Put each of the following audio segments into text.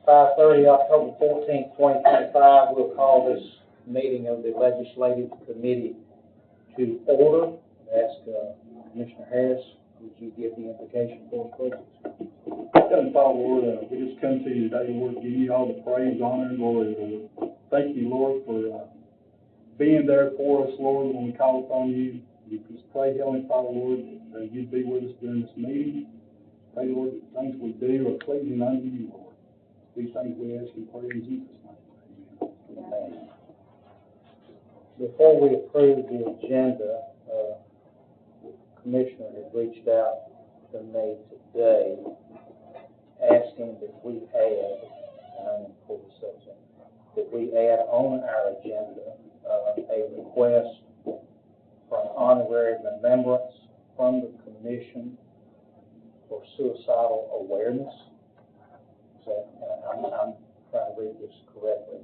5:30, October 14th, 2025. We'll call this meeting of the Legislative Committee to order. Ask Commissioner Harris, would you give the invocation for us, please? Heavenly Father, Lord, we just come to you today, Lord, give you all the praise, honor, and glory, Lord. Thank you, Lord, for being there for us, Lord, when we call upon you. We just pray, Heavenly Father, Lord, that you'd be with us during this meeting. Pray, Lord, that the things we do are pleasing unto you, Lord. These things we ask and pray in Jesus' name. Amen. Before we approve the agenda, the Commissioner has reached out to me today asking that we add, and I'm going to pull this up, that we add on our agenda a request for an honorary remembrance from the Commission for Suicidal Awareness. So I'm trying to read this correctly,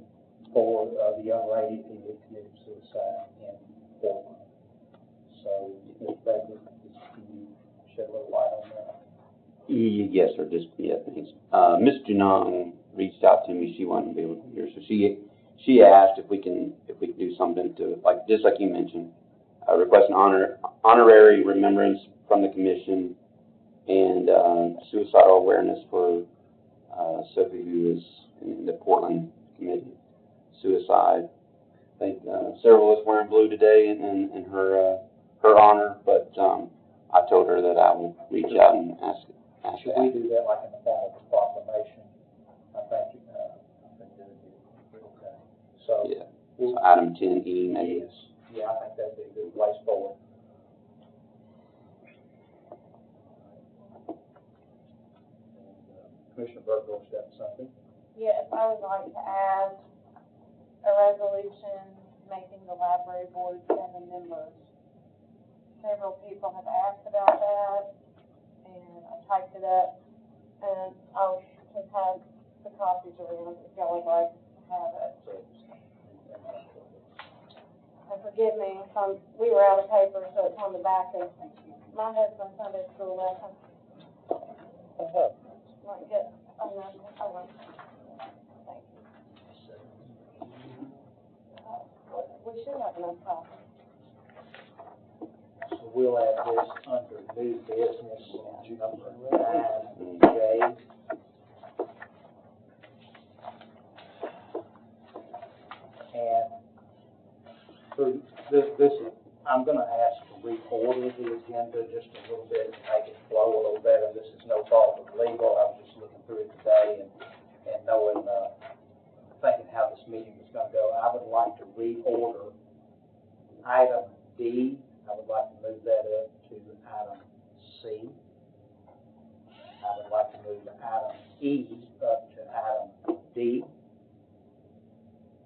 for the young lady who committed suicide in Portland. So, Ms. Baker, can you shed a little light on that? Yes, sir. Just thanks. Ms. Junong reached out to me. She wanted to be able to hear, so she asked if we can do something to, like, just like you mentioned, request an honorary remembrance from the Commission and suicidal awareness for Sophie, who is in the Portland committed suicide. I think several of us wearing blue today in her honor, but I told her that I would reach out and ask. Should we do that like in the form of a proclamation? I think that would be okay. So, yeah. So item 10E, maybe. Yes. Yeah, I think that'd be a good place forward. Commissioner Burgos got something? Yes, I would like to add a resolution making the library board 7 members. Several people have asked about that, and I typed it up, and I can have the copies around if y'all would like to have it. And forgive me, we were out of paper, so it's on the back of my husband's Sunday school lesson. Might get another, thank you. We should have enough copies. So we'll add this under new business, number 9J. And through this, I'm going to ask to reorder the agenda just a little bit and make it flow a little better. This is no fault of legal. I was just looking through it today and knowing, thinking how this meeting was going to go. I would like to reorder item D. I would like to move that up to item C. I would like to move item E up to item D.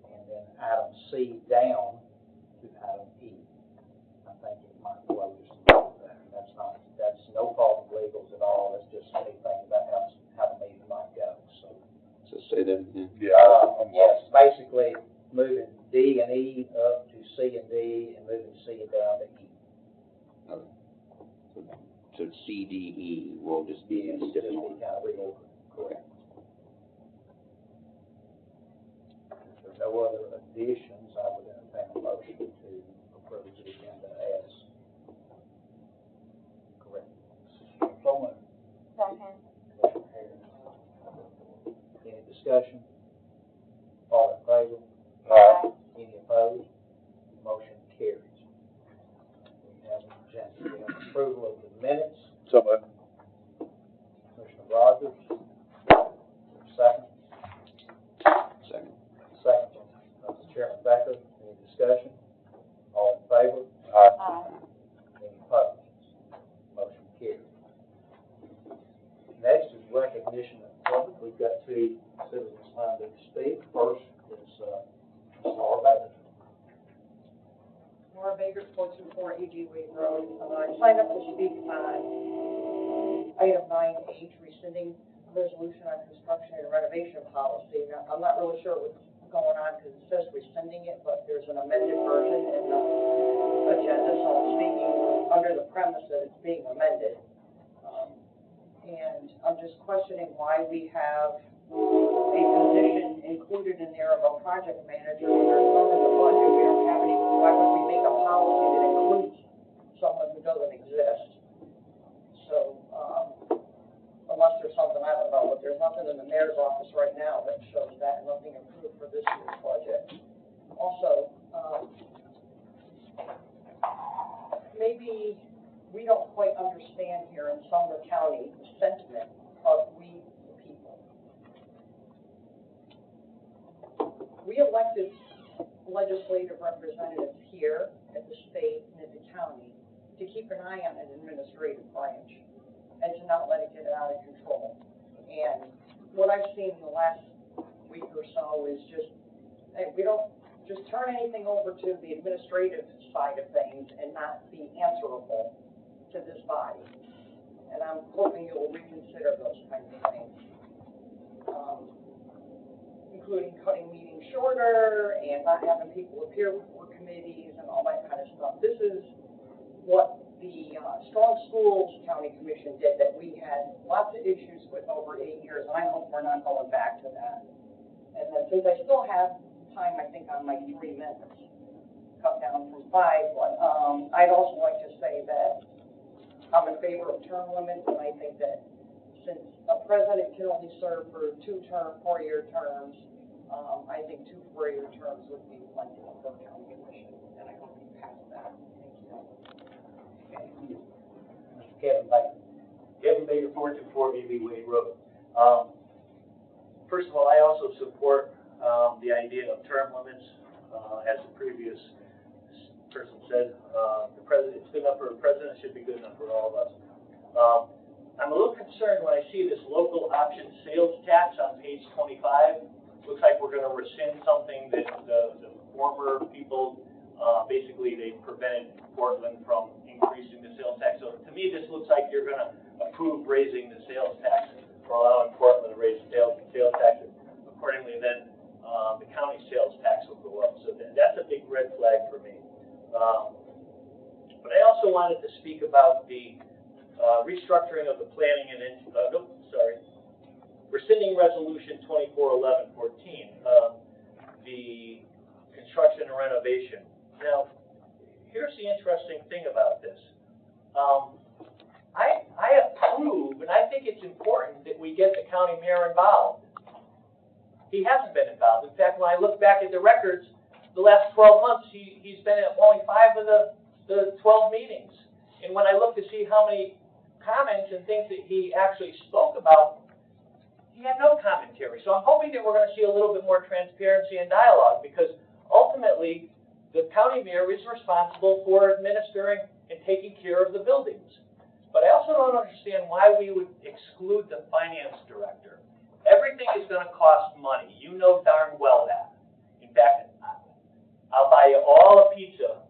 And then item C down to item E. I think it might flow just a little better. That's no fault of legals at all. That's just a thing about how the meeting might go. So say that again. Yes, basically moving D and E up to C and D and moving C down to E. Okay. So CDE will just be Yes, different. just be kind of reordered. Correct. If there's no other additions, I would entertain a motion to approve the agenda as correct. Second. Commissioner Harris. Any discussion? All in favor? Aye. Any opposed? Motion carries. We have an agenda. We have approval of the minutes. So much. Commissioner Rogers. Second. Second. Second. Chairman Becker. Any discussion? All in favor? Aye. Any opposed? Motion carries. Next is recognition of the public. We've got 2 citizens lined up to speak. First is Laura Baker. Laura Baker, 424 E.G. Wade Road. I signed up to speak on item 9H, rescinding resolution on construction and renovation policy. Now, I'm not really sure what's going on because it says rescinding it, but there's an amended version in the agenda, so I'm speaking under the premise that it's being amended. And I'm just questioning why we have a a position included in there of a project manager, when there's none in the budget, we don't have any, why would we make a policy that includes someone who doesn't exist? So, unless there's something, I don't know, but there's nothing in the mayor's office right now that shows that, nothing approved for this year's budget. Also, maybe we don't quite understand here in Sumner County the sentiment of we the people. We elected legislative representatives here at the state and at the county to keep an eye on an administrative branch and to not let it get out of control. And what I've seen in the last week or so is just, hey, we don't just turn anything over to the administrative side of things and not be answerable to this body. And I'm hoping you will reconsider those kinds of things, including cutting meetings shorter and not having people appear before committees and all that kind of stuff. This is what the Strong Schools County Commission did that we had lots of issues with over 8 years, and I hope we're not going back to that. And then since I still have time, I think on my 3 minutes, cut down from 5, but I'd also like to say that I'm in favor of term limits, and I think that since a president can only serve for 2 4-year terms, I think 2 4-year terms would be plenty for county commission, and I hope you pass that. Thank you. Mr. Kevin Baker. Kevin Baker, 424 BB Wade Road. First of all, I also support the idea of term limits. As the previous person said, the president, it's good enough for a president, it should be good enough for all of us. I'm a little concerned when I see this local option sales tax on page 25. Looks like we're going to rescind something that the former people, basically they prevented Portland from increasing the sales tax. So to me, this looks like you're going to approve raising the sales tax or allowing Portland to raise sales taxes. Accordingly, then the county sales tax will go up. So that's a big red flag for me. But I also wanted to speak about the restructuring of the planning and rescinding resolution 241114, the construction and renovation. Now, here's the interesting thing about this. I approve, and I think it's important that we get the county mayor involved. He hasn't been involved. In fact, when I look back at the records, the last 12 months, he's been at only 5 of the 12 meetings. And when I look to see how many comments and things that he actually spoke about, he had no commentary. So I'm hoping that we're going to see a little bit more transparency and dialogue, because ultimately, the county mayor is responsible for administering and taking care of the buildings. But I also don't understand why we would exclude the finance director. Everything is going to cost money. You know darn well that. In fact, I'll buy you all a pizza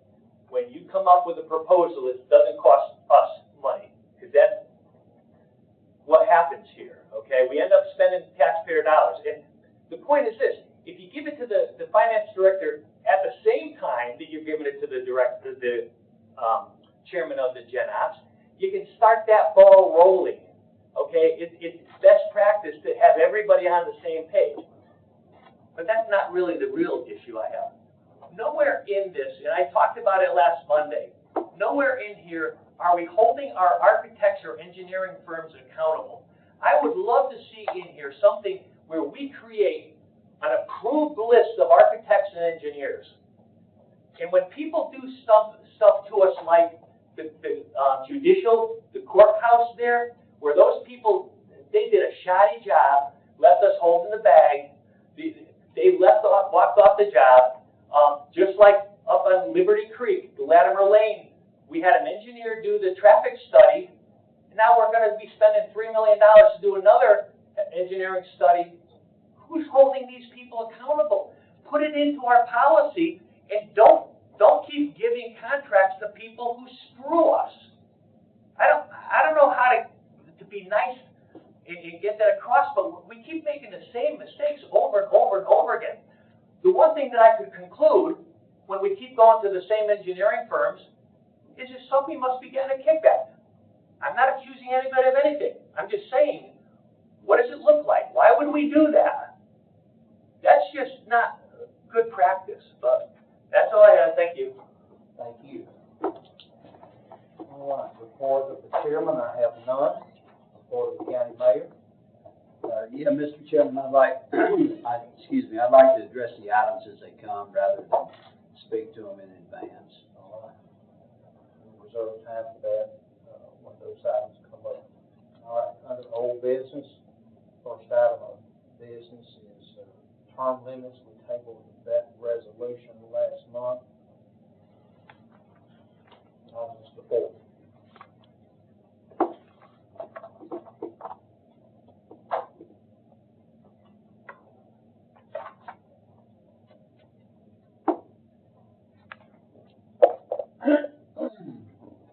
when you come up with a proposal that doesn't cost us money, because that's what happens here, okay? We end up spending taxpayer dollars. And the point is this: if you give it to the finance director at the same time that you're giving it to the chairman of the Gen Ops, you can start that ball rolling, okay? It's best practice to have everybody on the same page. But that's not really the real issue I have. Nowhere in this, and I talked about it last Monday, nowhere in here are we holding our architects or engineering firms accountable. I would love to see in here something where we create an approved list of architects and engineers. And when people do stuff to us like the courthouse there, where those people, they did a shoddy job, left us holding the bag, they walked off the job. Just like up on Liberty Creek, the Latimer Lane, we had an engineer do the traffic study, and now we're going to be spending $3 million to do another engineering study. Who's holding these people accountable? Put it into our policy, and don't keep giving contracts to people who screw us. I don't know how to be nice and get that across, but we keep making the same mistakes over and over and over again. The one thing that I could conclude when we keep going to the same engineering firms is that somebody must be getting a kickback. I'm not accusing anybody of anything. I'm just saying, what does it look like? Why would we do that? Chairman, I have none. Report of the county mayor. Yeah, Mr. Chairman, I'd like, I'd like to address the items as they come rather than speak to them in advance. All right. We reserve time for that, when those items come up. All right, under old business, first item of business is, term limits. We tabled that resolution last month. August the 4th.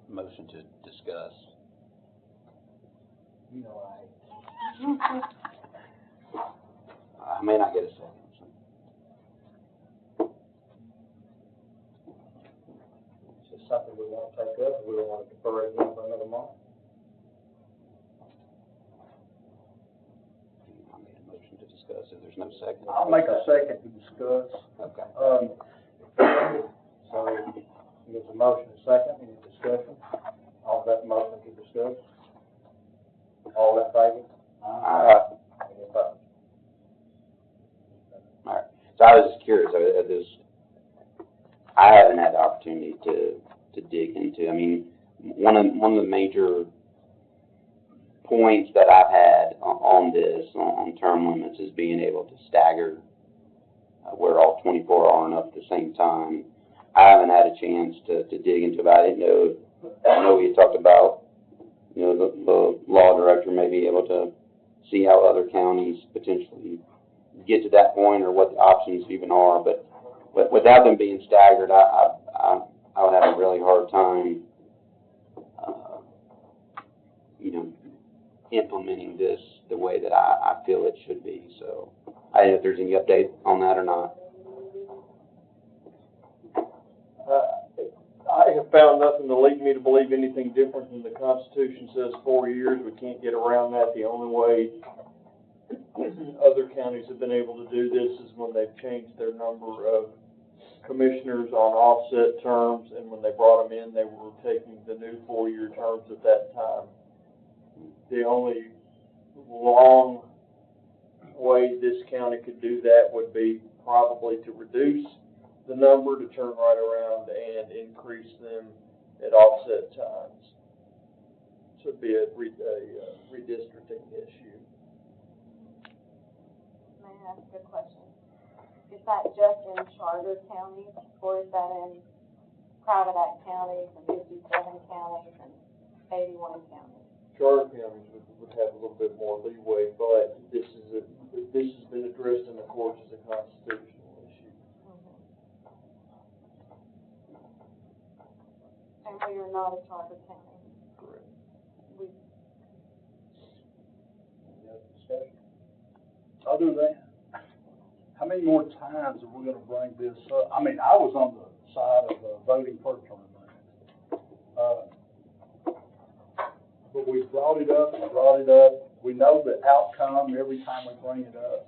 Motion to discuss. You know, I may not get a second. is this something we want to take up, or we want to defer it again for another month? I made a motion to discuss. If there's no second. I'll make a second to discuss. Okay. So, there's a motion, a second, any discussion? All that motion to discuss? All in favor? Any opposed? All right. So I was just curious. I haven't had the opportunity to dig into. I mean, one of the major points that I've had on this on term limits is being able to stagger where all 24 aren't up at the same time. I haven't had a chance to dig into it. I didn't know. I know we talked about, the law director may be able to see how other counties potentially get to that point or what the options even are. But without them being staggered, I would have a really hard time, implementing this the way that I feel it should be. So I don't know if there's any update on that or not. I have found nothing to lead me to believe anything different than the Constitution says 4 years. We can't get around that. The only way other counties have been able to do this is when they've changed their number of commissioners on offset terms, and when they brought them in, they were taking the new 4-year terms at that time. The only long way this county could do that would be probably to reduce the number, to turn right around and increase them at offset times. So it'd be a redistricting issue. May I ask a question? Is that just in charter counties, or is that in private act counties and 57 counties and 81 counties? Charter counties would have a little bit more leeway, but this has been addressed in the courts as a constitutional issue. And we are not a charter county. Correct. We, Any other discussion? Other than, how many more times are we gonna bring this up? I mean, I was on the side of voting for term limits. But we brought it up and brought it up. We know the outcome every time we bring it up.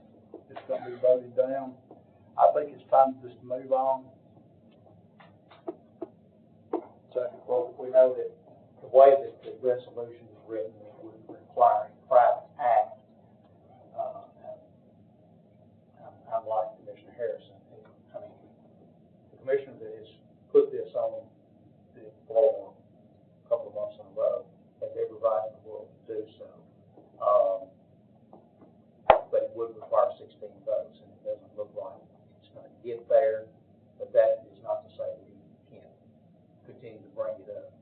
It's gonna be voted down. I think it's time just to move on. Well, we know that the way that the resolution is written, it would require a private act. I'm like Commissioner Harrison. I mean, the commissioner that has put this on the floor a couple of months in a row, has every right in the world to do so. But it would require 16 votes, and it doesn't look like it's going to get there. But that is not to say that you can't continue to bring it up.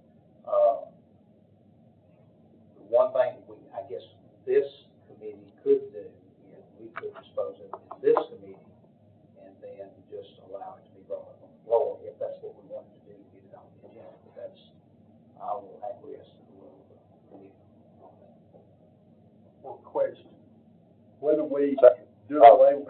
The one thing I guess this committee could do is we could dispose of it in this committee and then just allow it to be brought up on the floor if that's what we wanted to do to get it on the agenda. But that's, I will acquiesce to the will of the committee on that. For question, whether we do away with,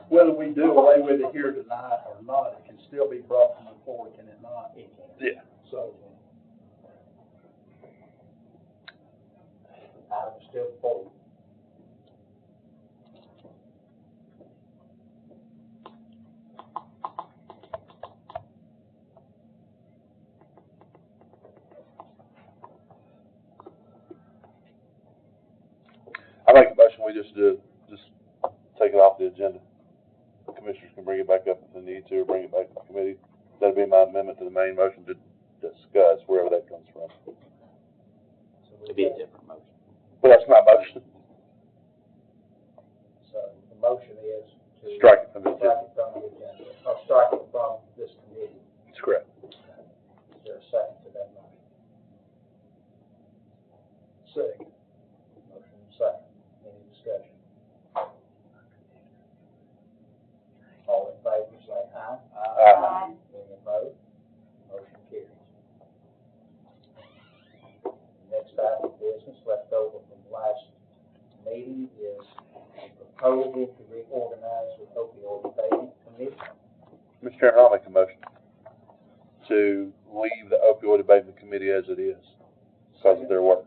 whether we do away with it here tonight or not, it can still be brought to the floor, can it not? It can. Yeah. So, Item still before you. I make a motion, we just take it off the agenda. The commissioners can bring it back up if they need to, or bring it back to the committee. That'd be my amendment to the main motion to discuss, wherever that comes from. It'd be a different motion. But that's my motion. So the motion is to Strike it from the strike agenda. it from the agenda, or strike it from this committee. That's correct. Is there a second to that motion? Second. Motion and second. Any discussion? All in favor, say aye. Aye. Any opposed? Motion carries. Next item of business left over from last meeting is a proposal to reorganize the opioid abatement committee. Mr. Chairman, I'll make a motion to leave the opioid abatement committee as it is, because of their work.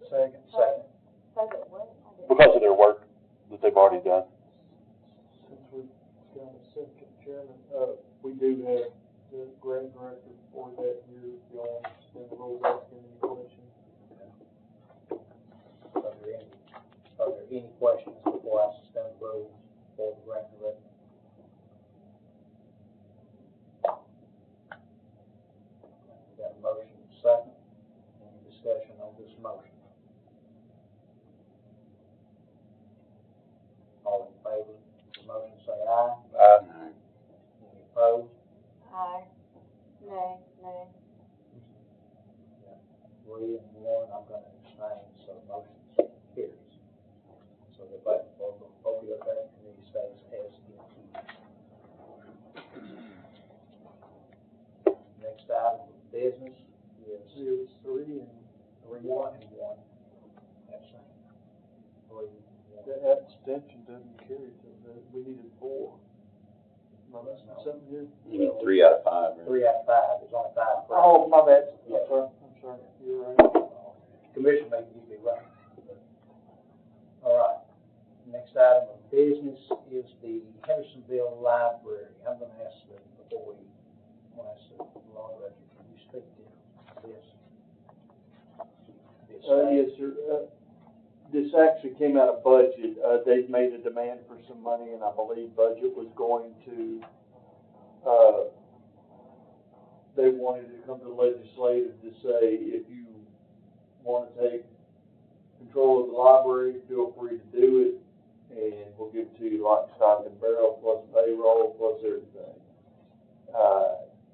Second. Second, what? Because of their work that they've already done. Since we've got a second chairman, we do have the grant director for that year, if y'all want to spend a little bit in any questions. Are there any questions before I suspend the rules for the grant director? We got a motion and a second. Any discussion on this motion? All in favor of the motion, say aye. Aye. Any opposed? Aye. Nay. 3 and 1, I'm going to abstain, so the motion carries. So the vote for the opioid abatement committee stays as it is. Next item of business is 3 and 1. Abstain. 3 and 1. The abstention doesn't carry, so we needed 4. Am I missing something here? You need 3 out of 5, right? 3 out of 5, there's only 5 correct. Oh, my bad. Yeah. I'm sorry, you're right. Commission may be right. All right. Next item of business is the Hendersonville Library. I'm going to ask before when I say law director, can you speak to this? Yes, sir. This actually came out of budget. They've made a demand for some money, and I believe budget was going to, they wanted to come to the legislative to say, if you want to take control of the library, feel free to do it, and we'll give it to you lock, stock, and barrel, plus payroll, plus everything.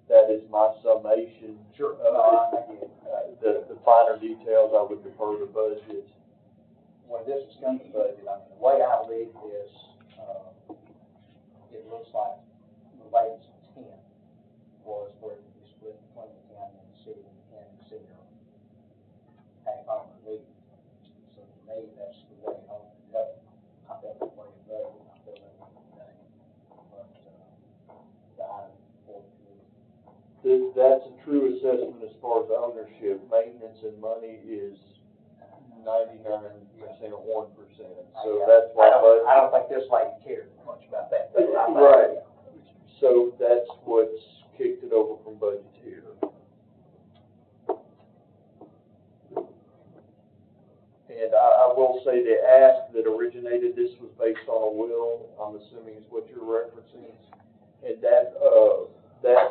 That is my summation. Sure. The finer details, I would defer to budget. When this is coming to budget, I mean, the way I read this, it looks like the latest intent was where it could be split between the county and the city, and the county and the city are half on the lead. So to me, that's the way it ought to go. I felt that way in budget, I feel that way today. But, the item for the committee. That's a true assessment as far as ownership. Maintenance and money is 99% or 1%. So that's why. I don't think this lady cared much about that. Right. So that's what's kicked it over from budget here. And I will say the ask that originated this was based on a will, I'm assuming is what you're referencing. And that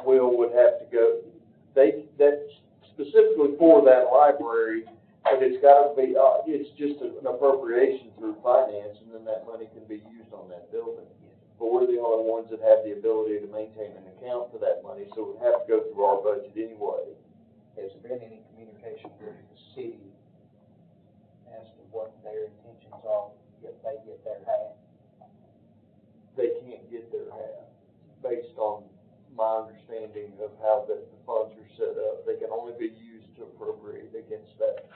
will would have to go, that's specifically for that library, but it's gotta be, it's just an appropriation through finance, and then that money can be used on that building. But we're the only ones that have the ability to maintain an account for that money, so it would have to go through our budget anyway. Has there been any communication with the city as to what their intentions are if they get their half? They can't get their half, based on my understanding of how the funds are set up. They can only be used to appropriate against that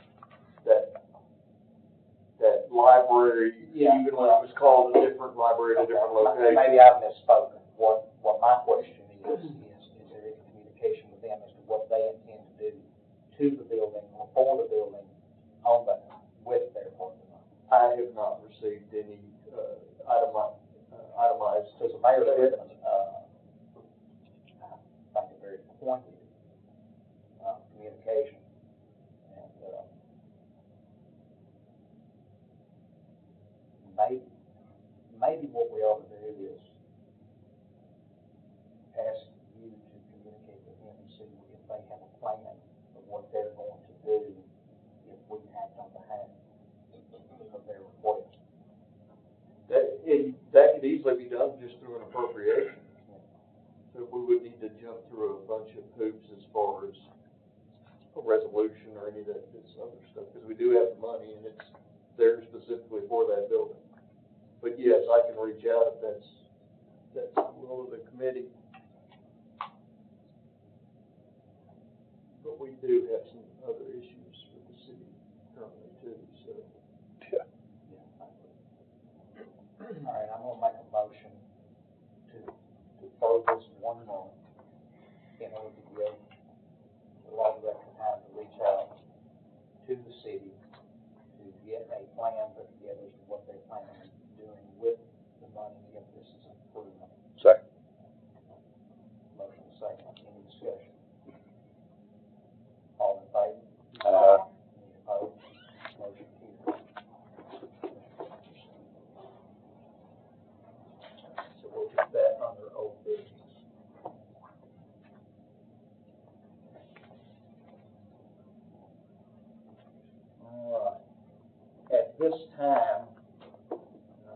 library, even when it was called a different library at a different location. Maybe I've misspoken. What my question is there any communication with them as to what they intend to do to the building or for the building on the, with their part of the money? I have not received any itemized. Because the mayor said, I think a very pointed communication, and maybe what we ought to do is ask you to communicate with him and see if they have a plan of what they're going to do if we act on behalf of their request. That could easily be done just through an appropriation. So we would need to jump through a bunch of hoops as far as a resolution or any of that, this other stuff, because we do have the money and it's there specifically for that building. But yes, I can reach out if that's the will of the committee. But we do have some other issues with the city currently too, so. Yeah. All right, I'm gonna make a motion to defer this 1 month in order to give the law director time to reach out to the city to get a plan put together as to what they plan on doing with the money if this is approved. Second. Motion second, any discussion? All in favor? Any opposed? Motion carries. So we'll get that under old business. All right. At this time, I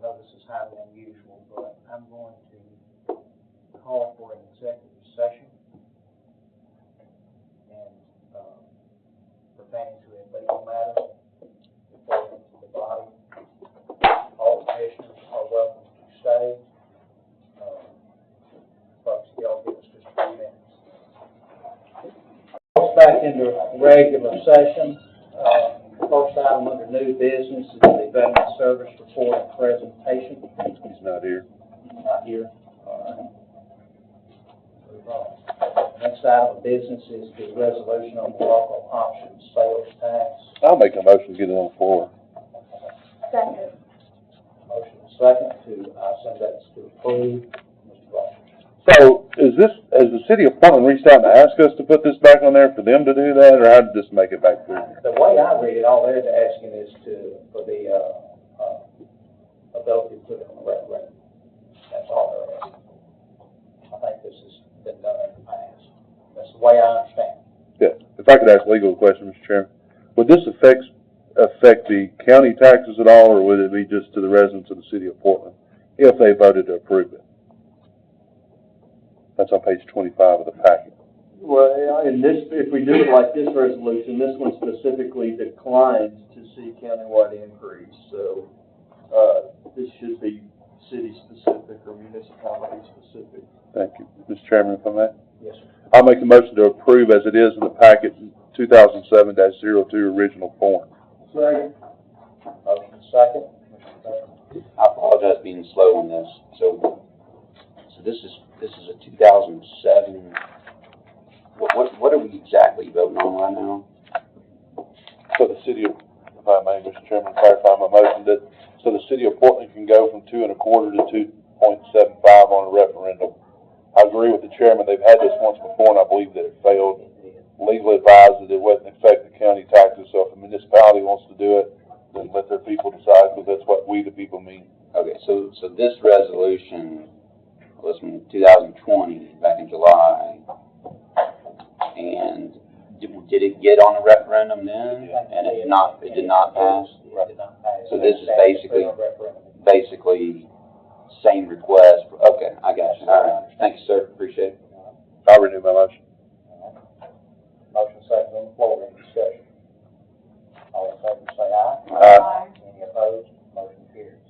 know this is highly unusual, but I'm going to call for an executive session and pertaining to a legal matter reporting to the body. All commissioners are welcome to stay. Folks, y'all give us just a few minutes. Back into regular session. First item under new business is the Veteran Service Report and Presentation. He's not here. Not here. All right. Move on. Next item of business is the resolution on the local option sales tax. I'll make a motion to get it on the floor. Second. Motion second to send that to approve. Mr. Rogers. So, has the city of Portland reached out and asked us to put this back on there for them to do that, or how did this make it back through here? The way I read it, all they're asking is for the ability to put it on the referendum. That's all they're asking. I think this has been done in the past. That's the way I understand it. Yeah, if I could ask a legal question, Mr. Chairman, would this affect the county taxes at all, or would it be just to the residents of the city of Portland if they voted to approve it? That's on page 25 of the packet. Well, in this, if we do it like this resolution, this one specifically declines to see countywide increase, so, this should be city-specific or municipality-specific. Thank you. Mr. Chairman, if I may? Yes, sir. I'll make a motion to approve as it is in the packet 2007-02 original form. Second. Motion second. I apologize being slow on this. So this is a 2007. What are we exactly voting on right now? So the city of, if I may, Mr. Chairman, clarify my motion that, so the city of Portland can go from 2.25 to 2.75 on a referendum. I agree with the chairman, they've had this once before and I believe that it failed. Legal advised that it wouldn't affect the county taxes, so if a municipality wants to do it, then let their people decide, because that's what we the people mean. Okay, so this resolution was from 2020, back in July, and did it get on a referendum then? And it did not pass? It did not pass. So this is basically same request. Okay, I got you. All right, thank you, sir, appreciate it. I'll renew my motion. Motion second on the floor, any discussion? All in favor say aye. Aye. Any opposed? Motion carries.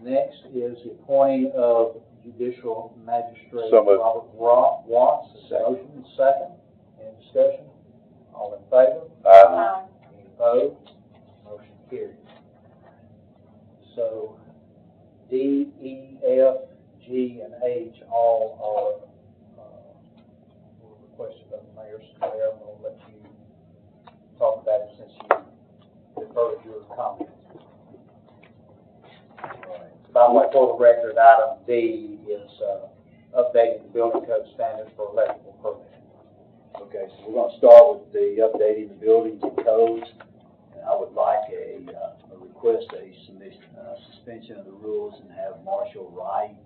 Next is the appointing of judicial magistrate So moved. Robert Watts. Motion second. Any discussion? All in favor? Aye. Any opposed? Motion carries. So D, E, F, G, and H all are requested by the mayor. So Mayor, I'm going to let you talk about it since you deferred your comments. By the way, for the record, item D is updating the building code standards for electrical permitting. Okay, so we're gonna start with the updating the buildings and codes. I would like a request, suspension of the rules and have Marshall Wright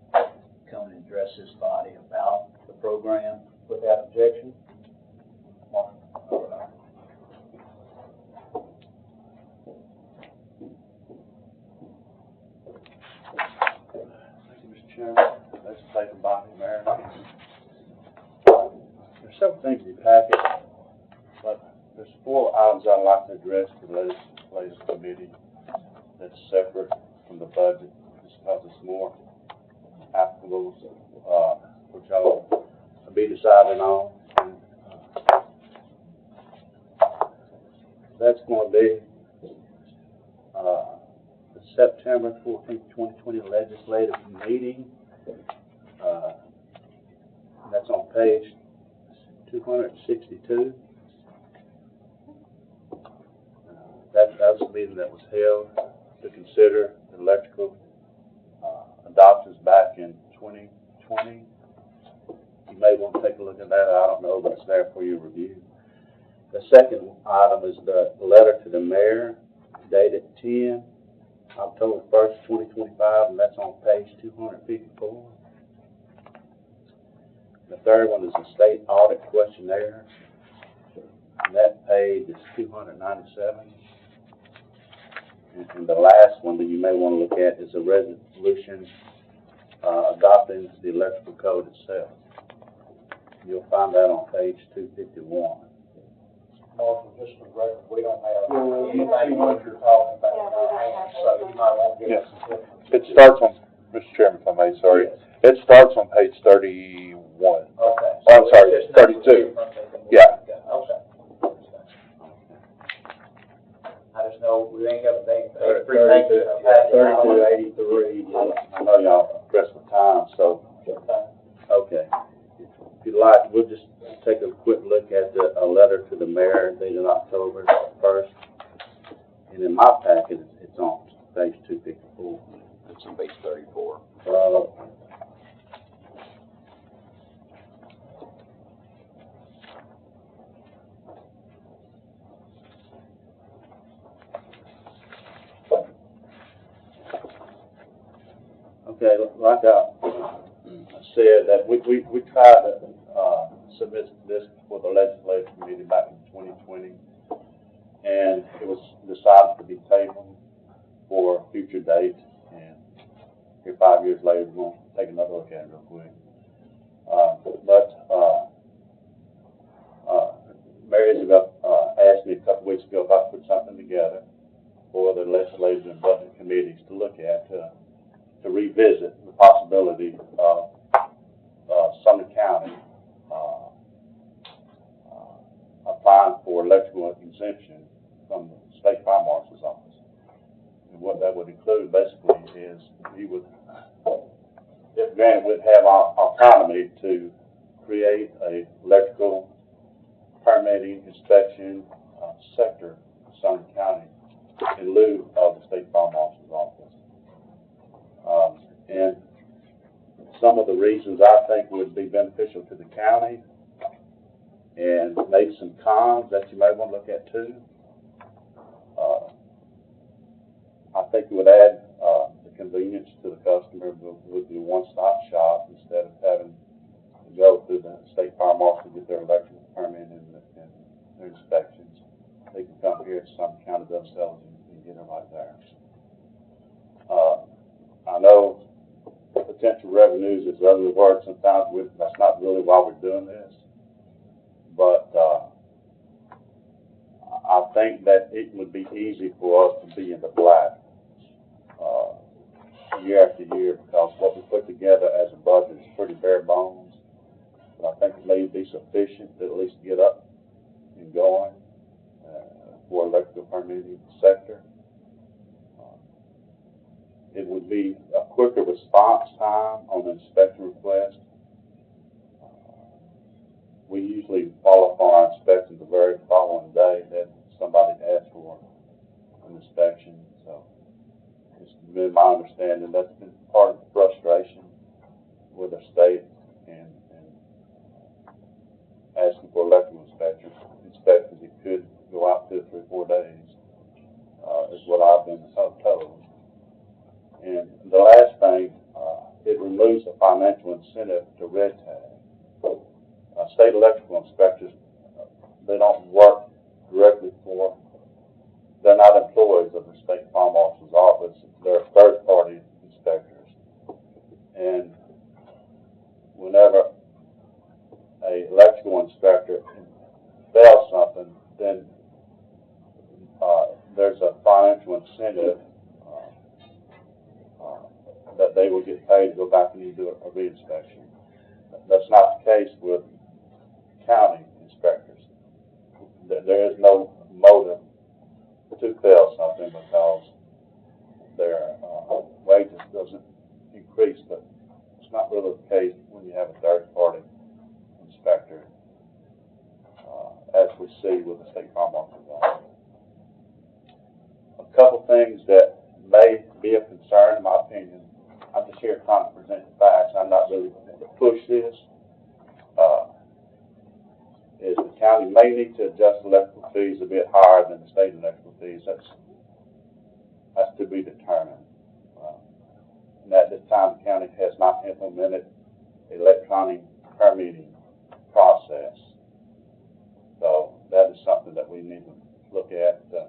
come and address this body about the program. Without objection. Thank you, Mr. Chairman. Legislative body, Mayor. There's several things in your packet, but there's 4 items I'd like to address to the legislative committee that's separate from the budget, just because it's more applicable, which y'all will be deciding on. And, that's going to be the September 14th, 2020 legislative meeting. That's on page 262. That was a meeting that was held to consider the electrical adoptions back in 2020. You may want to take a look at that. I don't know, but it's there for your review. The second item is the letter to the mayor dated 10 October 1st, 2025, and that's on page 254. The third one is the state audit questionnaire, and that page is 297. And the last one that you may want to look at is a resolution adopting the electrical code itself. You'll find that on page 251. Marshall, just for the record, we don't have anything what you're talking about in our hands, so you might want to give us some different. It starts on, Mr. Chairman, if I may, sorry. Yes. It starts on page 31. Okay. Oh, I'm sorry, 32. Yeah. Okay. I just know we ain't got a thing. 3283. I know y'all pressed for time, so, okay. If you'd like, we'll just take a quick look at a letter to the mayor dated October 1st. And in my packet, it's on page 254. It's on page 34. Okay, like I said, that we tried to submit this for the legislative committee back in 2020, and it was decided to be tabled for a future date. And here 5 years later, we're going to take another look at it real quick. Mary Isabel asked me a couple weeks ago if I could put something together for the legislative and budget committees to look at to revisit the possibility of Sumner County applying for electrical exemption from the state fire marshal's office. And what that would include basically is we would, if granted, would have our autonomy to create a electrical permitting inspection sector in Sumner County in lieu of the state fire marshal's office. And some of the reasons I think would be beneficial to the county, and maybe some cons that you may want to look at too. I think it would add the convenience to the customer. Would be a one-stop shop instead of having to go through the state fire marshal to get their electrical permit and their inspections. They can come here to Sumner County themselves and get it right there. I know potential revenues is ugly word sometimes. That's not really why we're doing this. But I think that it would be easy for us to be in the black year after year, because what we put together as a budget is pretty bare bones. But I think it may be sufficient to at least get up and going for electrical permitting sector. It would be a quicker response time on the inspection request. We usually follow up on our inspections the very following day that somebody asked for an inspection. So it's been my understanding that's been part of the frustration with the state and asking for electrical inspections. It could go out 2, 3, 4 days. incentive to red tag. State electrical inspectors, they don't work directly for, they're not employees of the state farm marshal's office. They're third-party inspectors. And whenever a electrical inspector fails something, then there's a financial incentive that they will get paid to go back and do a re-inspection. That's not the case with county inspectors. There is no motive to fail something because their wages doesn't increase, but it's not really the case when you have a third-party inspector, as we see with the state farm marshal's office. A couple things that may be of concern, in my opinion. I'm just here trying to present the facts. I'm not really going to push this. Is the county may need to adjust electrical fees a bit higher than the state electrical fees. That's to be determined. And at this time, the county has not implemented electronic permitting process. So that is something that we need to look at the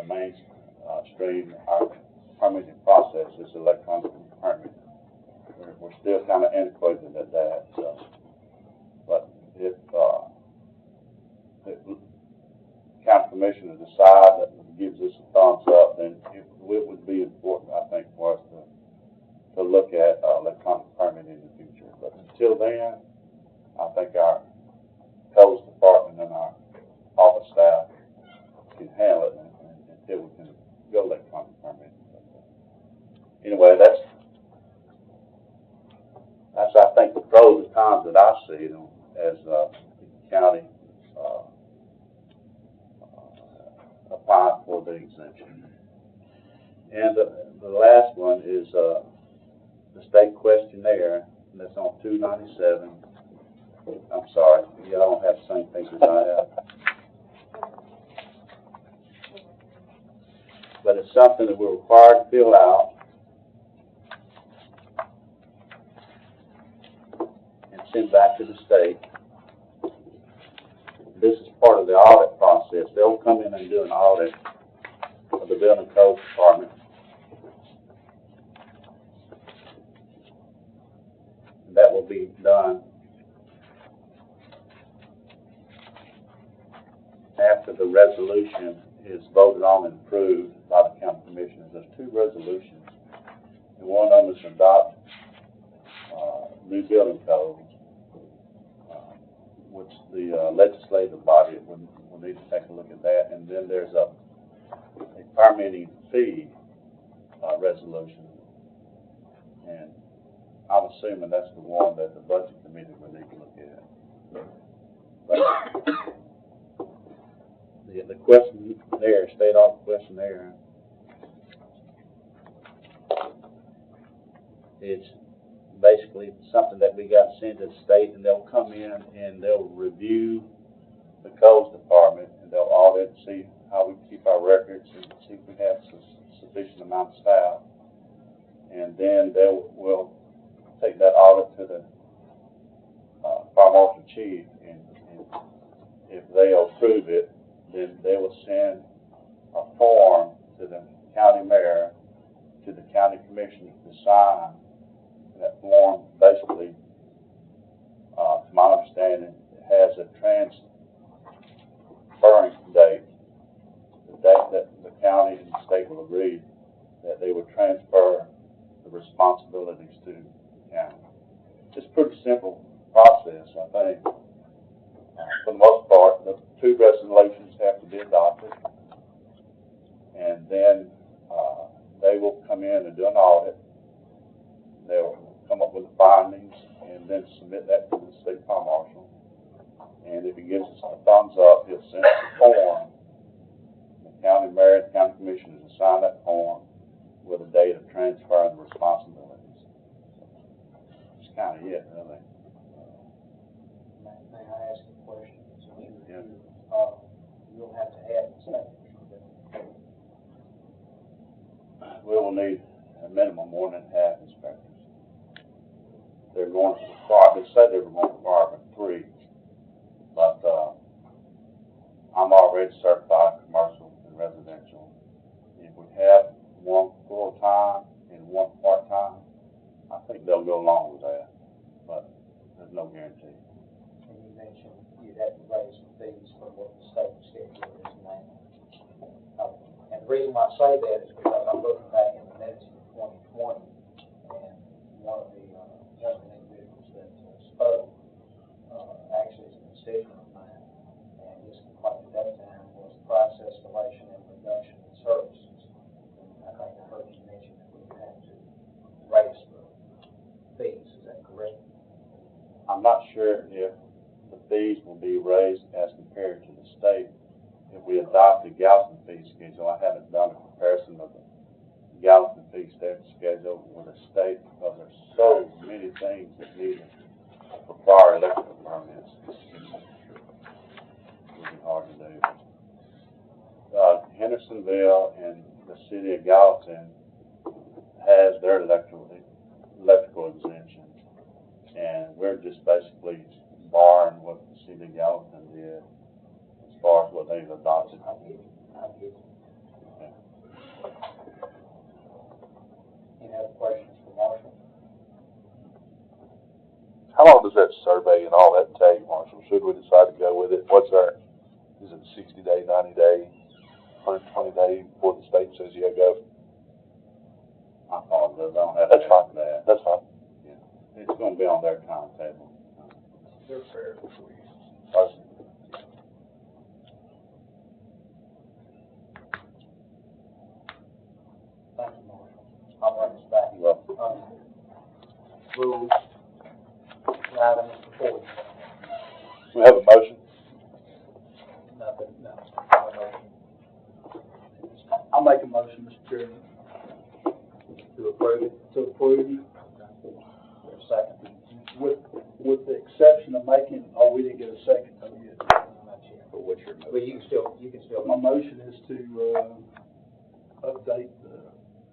mainstream our permitting process is electronic permitting. We're still kind of antiquated at that. But if the county commissioner decide that gives us a thumbs up, then it would be important, I think, for us to look at electronic permitting in the future. But until then, I think our codes department and our office staff can handle it until we can go electronic permitting. Anyway, that's I think the pros and cons that I see as the county applying for the exemption. And the last one is the state questionnaire, and that's on 297. I'm sorry, y'all don't have the same things as I have. But it's something that we're required to fill out and send back to the state. This is part of the audit process. They'll come in and do an audit of the Building Code Department. And that will be done after the resolution is voted on and approved by the county commissioners. There's two resolutions, and one of them is to adopt new building codes, which the legislative body will need to take a look at that. And then there's a permitting fee resolution, and I'm assuming that's the one that the budget committee will need to look at. But the questionnaire, state audit questionnaire, it's basically something that we got to send to the state, and they'll come in and they'll review the codes department, and they'll audit and see how we keep our records and see if we have sufficient amount of staff. And then we'll take that audit to the fire marshal chief, and if they approve it, then they will send a form to the county mayor, to the county commissioners to sign. That form basically, to my understanding, has a transferring date, the date that the county and the state will agree that they will transfer the responsibilities to the county. It's a pretty simple process, I think. For the most part, the two resolutions have to be adopted, and then they will come in and do an audit. They'll come up with the findings and then submit that to the state fire marshal. And if he gives us a thumbs up, he'll send us a form. The county mayor and the county commissioners will sign that form with a date of transferring the responsibilities. That's kind of it, really. May I ask a question? Yeah. You'll have to add inspectors. We will need a minimum 1.5 inspectors. going to require, they said they were going to require 3, but, I'm already certified commercial and residential. If we have one full-time and one part-time, I think they'll go along with that, but there's no guarantee. And you mentioned you'd have to raise the fees for what the state schedule is now. And the reason why I say that is because I'm looking back in the minutes of 2020, and one of the individuals that spoke, actually is a constituent of mine, and his complaint at that time was price escalation and reduction in services. And I think I heard you mention that we have to raise the fees, is that correct? I'm not sure if the fees will be raised as compared to the state. If we adopt the Gallatin fee schedule, I haven't done a comparison of the Gallatin fee schedule with the state because there's so many things that need to require electrical permits. It would be hard to do. Hendersonville and the city of Gallatin has their electrical exemptions, and we're just basically barring what the city of Gallatin did as far as what they've adopted. I get it. Okay. Any other questions for Marshall? How long does that survey and all that take, Marshall? Should we decide to go with it? Is it 60 day, 90 day, 120 day before the state says yeah, go? I apologize, I don't have. That's fine. That's fine. Yeah. It's going to be on their timetable. They're fair. Thank you, Marshall. I'll bring this back. Well, Rules, items before you. we have a motion. Nothing, no. I'll make a motion, Mr. Chairman, To approve it, to approve for a second. with the exception of making, we didn't get a second, yet. Not yet. But what's your motion? Well, you can still. My motion is to,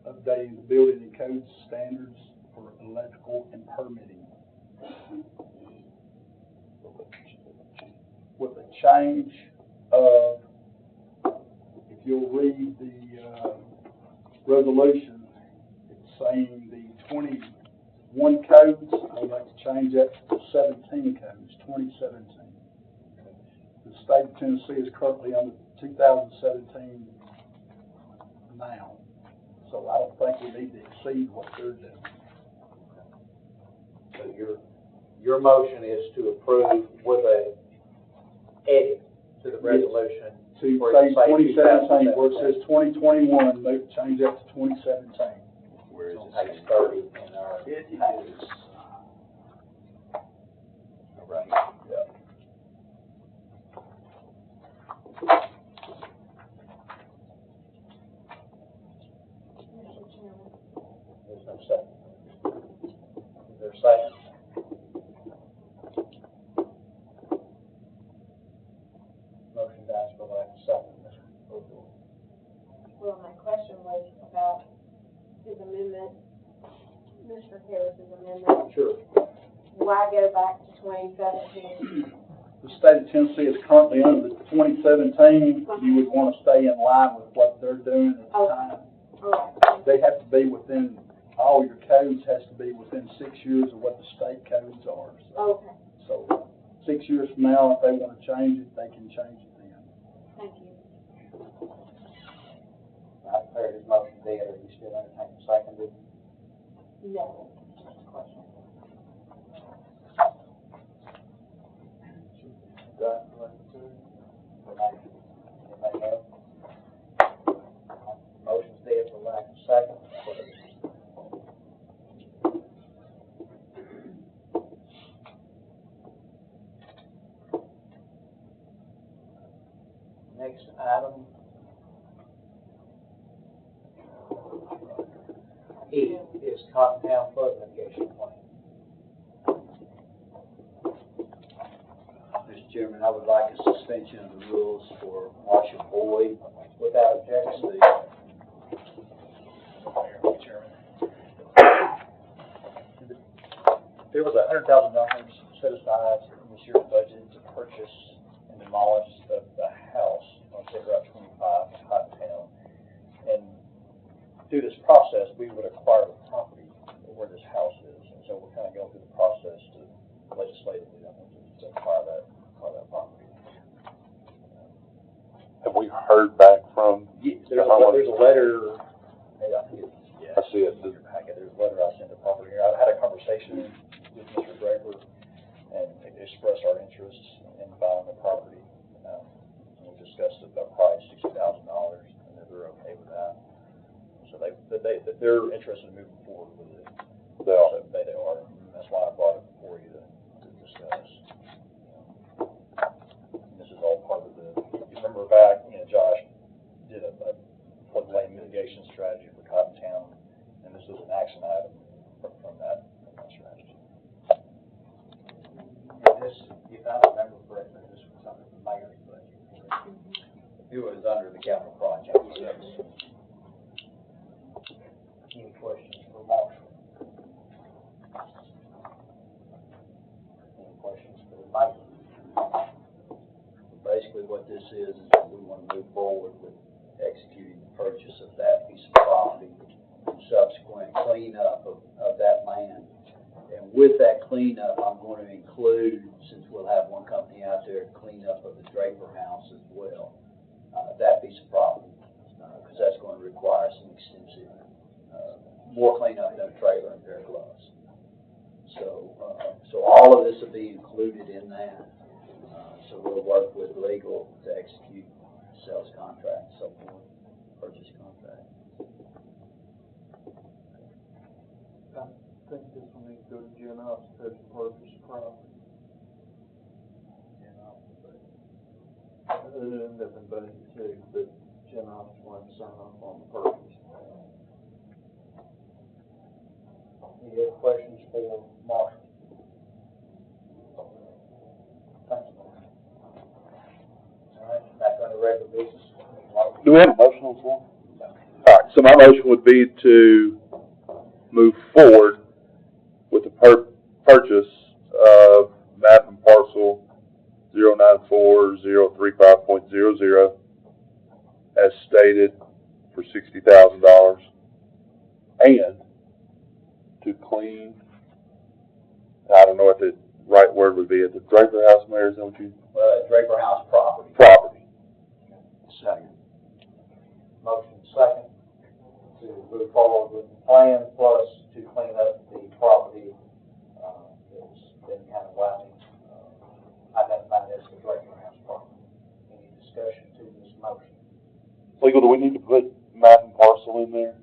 updating the building and code standards for electrical and permitting. With a change of, if you'll read the, resolution, it's saying the 21 codes, I would like to change that to 17 codes, 2017. The state of Tennessee is currently under 2017 now. So I don't think we need to exceed what they're doing. So your motion is to approve with a edit to the resolution. To where say it say 2017, where it says 2021, they change that to 2017. Where is On it? page 30 in our package. Right. There's no second. Is there a second? Motion dies for lack of second. Mr. O'Toole. Well, my question was about his amendment, Mr. Harris's amendment. Sure. Why go back to 2017? The state of Tennessee is currently under the 2017. You would want to stay in line with what they're doing at the time. Alright, They have to be within, all your codes has to be within 6 years of what the state codes are. okay, So 6 years from now, if they want to change it, they can change it then. thank you. I declare his motion dead. Are you still entertaining seconded? No. Just a question. Anybody else? Motion's dead for lack of second. Next item. E is Cottontown flood mitigation plan. Mr. Chairman, I would like a suspension of the rules for Marshall Boyd. Without objection. If there was $100,000 set aside in this year's budget to purchase and demolish the house on State Route 25 in Hot Town. And through this process, we would acquire the property where this house is. And so we're kind of going through the process to legislatively to acquire that property. Have we heard back from? There's a letter. I think I see it. In your packet. There's a letter I sent to property here. I had a conversation with Mr. Draper and expressed our interest in buying the property. We discussed the price, $60,000, and that they're okay with that. So they're interested in moving forward with it. They are. And that's why I brought it before you to discuss. And this is all part of you remember back, Josh did a floodplain mitigation strategy for Cotton Town, and this was an action item from that strategy. This, if I remember correctly, this was under the mayor's budget. It was under the capital project. Any questions for Marshall? Any questions for the mayor? Basically, what this is that we want to move forward with executing the purchase of that piece of property and subsequent cleanup of that land. And with that cleanup, I'm going to include, since we'll have one company out there, cleanup of the Draper house as well, that piece of property, because that's going to require some extensive, more cleanup than a trailer and pair of gloves. So all of this will be included in that. So we'll work with legal to execute sales contract, so forth, purchase contract. I think this one needs to go to Jen Ops to purchase property. It ended up in budget too, but Jen Ops wanted to sign off on the purchase. Any other questions for Marshall? Thank you. All right, back on the regular business. Do we have a motion on the floor? No. All right, so my motion would be to move forward with the purchase of map and parcel 094-035.00 as stated for $60,000 and to clean, I don't know what the right word would be, at the Draper House, Mayor, is that what you? Draper House property. Property. Second. Motion second to move forward with the plan plus to clean up the property that's been kind of widely identified as the Draper House property. Any discussion to this motion? Legal, do we need to put map and parcel in there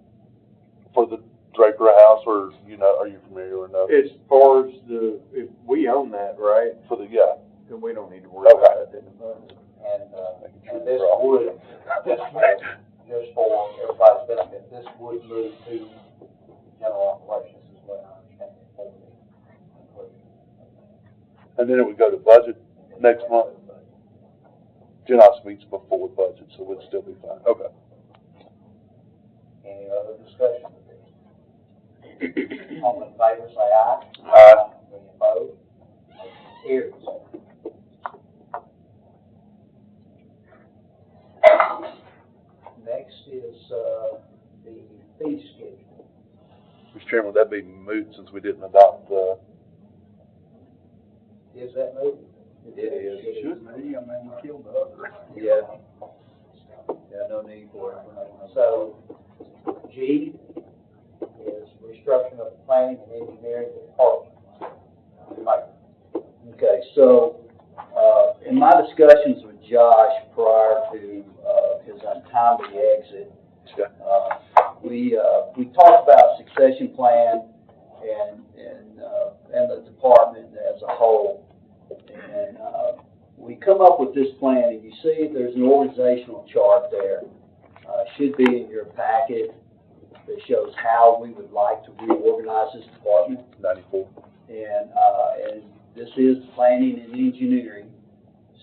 for the Draper House, or, are you familiar or no? As far as if we own that, right? For the, yeah. Then we don't need to worry about that in the budget. And this would, just for everybody's benefit, this would move to general operations as well, I understand it, for the inclusion. And then it would go to budget next month? Gen Ops meets before budget, so we'd still be fine. Okay. Any other discussion with this? All in favor, say aye. Aye. Any opposed? Motion carries. Next is the fee schedule. Mr. Chairman, would that be moot since we didn't adopt the? Is that moved? It is. It should be, I mean, we killed the other. Yeah. Yeah, no need for it. So, G is restructuring of the planning and engineering department. Okay, so, in my discussions with Josh prior to, his untimely exit, we talked about succession plan and the department as a whole. And, we come up with this plan, and you see there's an organizational chart there. Should be in your packet that shows how we would like to reorganize this department. 94. And this is planning and engineering.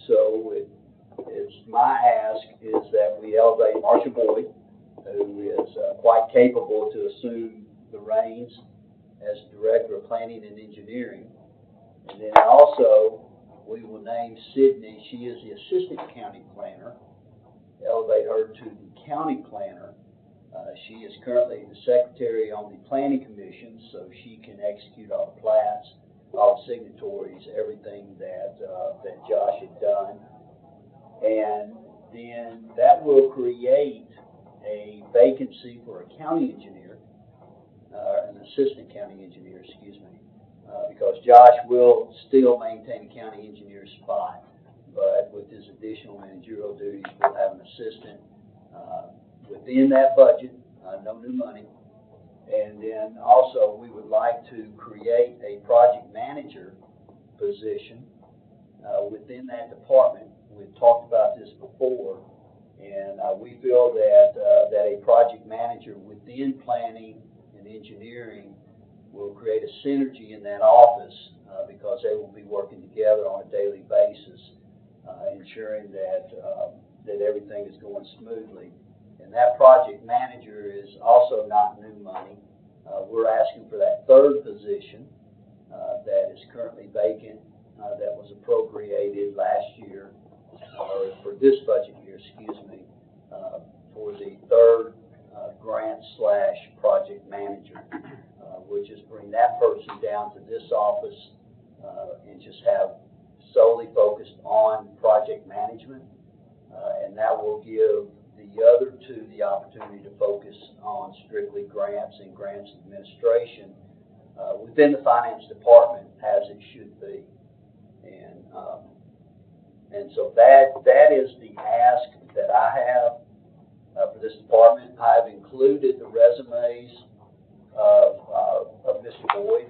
So it's my ask is that we elevate Marcia Boyd, who is quite capable to assume the reins as Director of Planning and Engineering. And then also, we will name Sydney, she is the Assistant County Planner, elevate her to the County Planner. She is currently the Secretary on the Planning Commission, so she can execute all the plats, all the signatories, everything that Josh had done. And then that will create a vacancy for a county engineer, an assistant county engineer, excuse me, because Josh will still maintain a county engineer's spot, but with his additional managerial duties, we'll have an assistant within that budget, no new money. And then also, we would like to create a project manager position within that department. We've talked about this before, and we feel that a project manager within planning and engineering will create a synergy in that office because they will be working together on a daily basis, ensuring that everything is going smoothly. And that project manager is also not new money. We're asking for that third position that is currently vacant, that was appropriated last year, or for this budget year, excuse me, for the third grant/project manager. We'll just bring that person down to this office and just have solely focused on project management, and that will give the other two the opportunity to focus on strictly grants and grants administration within the finance department, as it should be. And so that is the ask that I have for this department. I've included the resumes of Mr. Boyd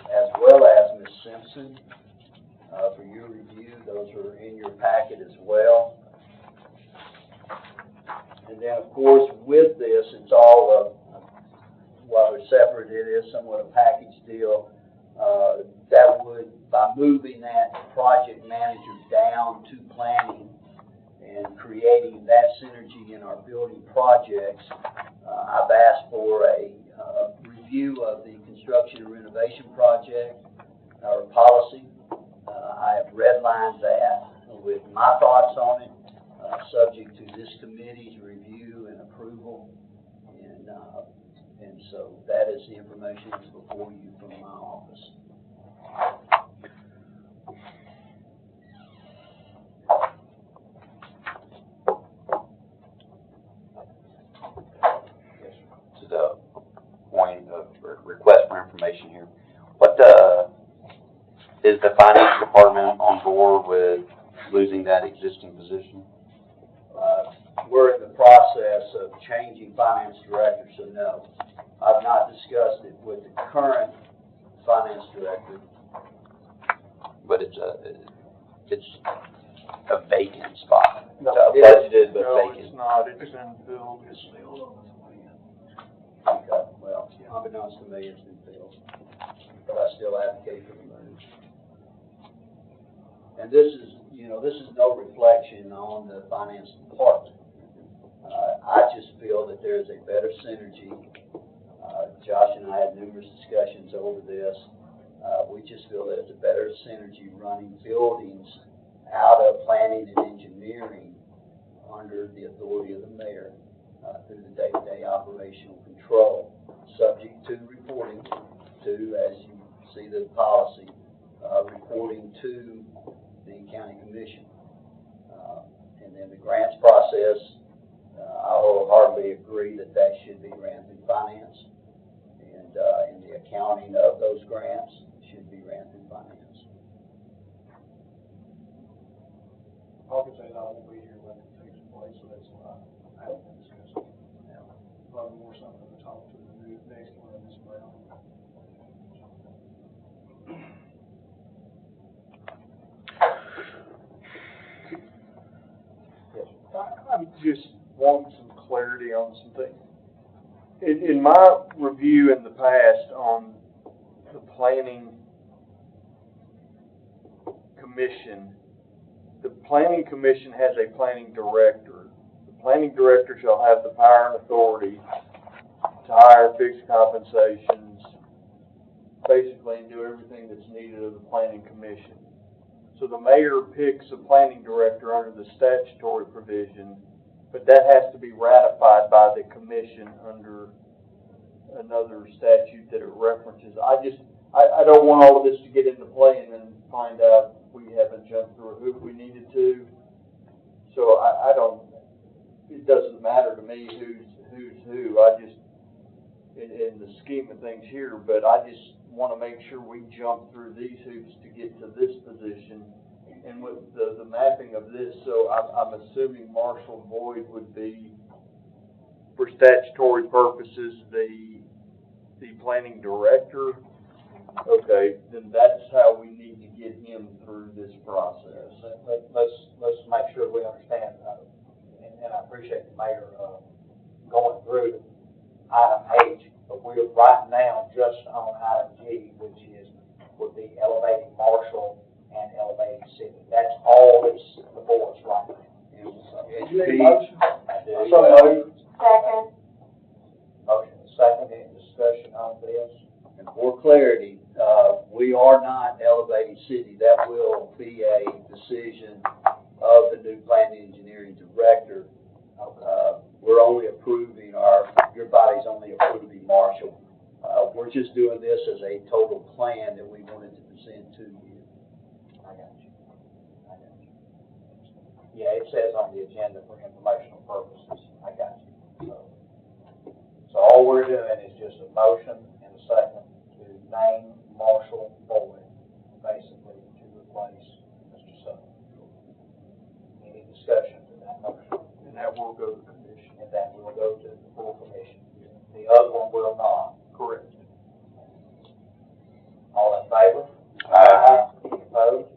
as well as Ms. Simpson for your review. Those are in your packet as well. And then, of course, with this, it's all while they're separate, it is somewhat a package deal. That would, by moving that project manager down to planning and creating that synergy in our building projects, I've asked for a review of the construction and renovation project, our policy. I have redlined that with my thoughts on it, subject to this committee's review and approval. And so that is the information that's before you from my office. To the point of request for information here, what is the finance department on board with losing that existing position? We're in the process of changing finance director, so no. I've not discussed it with the current finance director. But it's a vacant spot. No, Budgeted but no, vacant. it's not. It's been filled. It's filled. Okay, well, unbeknownst to me, it's been filled, but I still advocate for the move. And this is no reflection on the finance department. I just feel that there is a better synergy. Josh and I had numerous discussions over this. We just feel that it's a better synergy running buildings out of planning and engineering under the authority of the mayor through the day-to-day operational control, subject to reporting to, as you see the policy, reporting to the county commission. And then the grants process, I wholeheartedly agree that that should be ran through finance, and the accounting of those grants should be ran through finance. I can say that I won't be here when it takes place, so that's why I haven't been discussing it now. Probably more something to talk to the next one in this round. I'm just wanting some clarity on some things. In my review in the past on the planning commission, the planning commission has a planning director. The planning director shall have the power and authority to hire fixed compensations basically and do everything that's needed of the planning commission. So the mayor picks a planning director under the statutory provision, but that has to be ratified by the commission under another statute that it references. I don't want all of this to get into play and then find out we haven't jumped through a hoop we needed to. So I don't, it doesn't matter to me who's who. I just, in the scheme of things here, but I just want to make sure we jump through these hoops to get to this position. And with the mapping of this, so I'm assuming Marshall Boyd would be, for statutory purposes, the planning director. Okay, then that's how we need to get him through this process. Let's make sure we understand, and I appreciate the mayor, going through item H, but we're right now just on item G, which would be elevating Marshall and elevating city. That's all that's before us right now. Do you need a motion? I do. So moved. Second. Motion is second, any discussion on this? And for clarity, we are not elevating city. That will be a decision of the new planning engineering director. We're only approving your body's only approving Marshall. We're just doing this as a total plan that we wanted to present to you. I got you. Yeah, it says on the agenda for informational purposes. I got you. So all we're doing is just a motion and a second to name Marshall Boyd, basically to replace Mr. Sumner. Any discussion to that motion? And that will go to the commission. And that will go to the full commission. The other one will not. Correct. All in favor? Aye. Any opposed?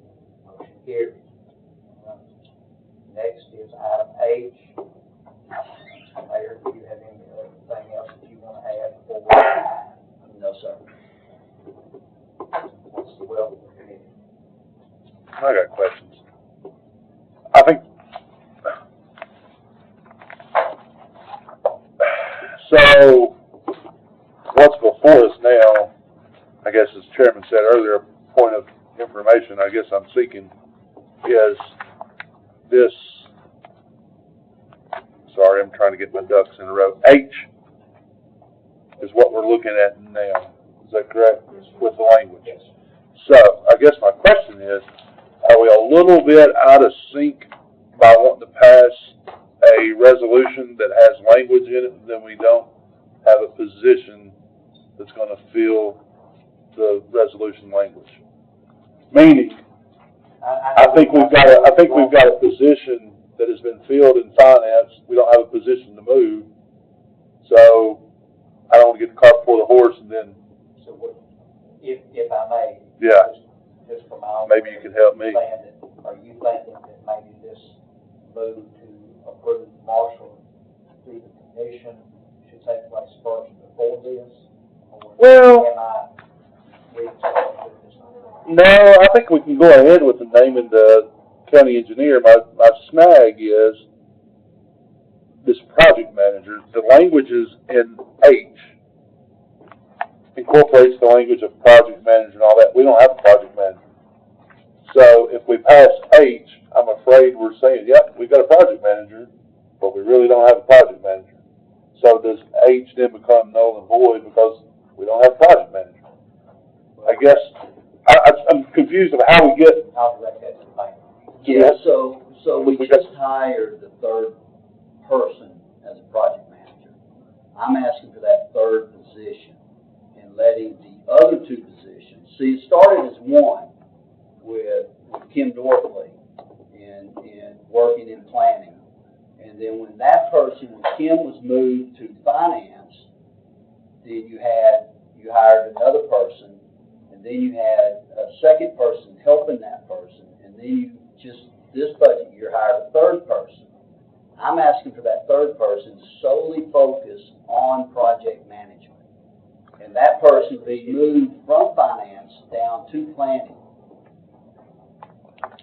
Motion carries. Next is item H. Mayor, do you have anything else that you want to add before we? No, sir. What's the will of the committee? I got questions. I think, so, what's before us now, I guess as Chairman said earlier, a point of information I guess I'm seeking is this, sorry, I'm trying to get my ducks in a row. H is what we're looking at now. Is that correct? With the language. Yes. So, I guess my question is, are we a little bit out of sync by wanting to pass a resolution that has language in it, then we don't have a position that's going to fill the resolution language? Meaning, I think we've got a position that has been filled in finance. We don't have a position to move. So I don't want to get the cart before the horse and then. So what, if I may. Yeah. Just for my own. Maybe you can help me. Are you thinking that maybe this move to approve Marshall through the commission should take place first before this? Or Well. am I reading something with this? No, I think we can go ahead with the naming the county engineer. My snag is this project manager. The languages in H incorporates the language of project manager and all that. We don't have a project manager. So if we pass H, I'm afraid we're saying, yep, we've got a project manager, but we really don't have a project manager. So does H then become null and void because we don't have a project manager? I guess I'm confused of how we get. I'll direct that to the bank. Yeah, so we just hired the third person as a project manager. I'm asking for that third position and letting the other two positions, see, it started as one with Kim Dorfley and working in planning. And then when that person, when Kim was moved to finance, then you hired another person, and then you had a second person helping that person, and then you just, this budget year, hired a third person. I'm asking for that third person to solely focus on project management. And that person be moved from finance down to planning.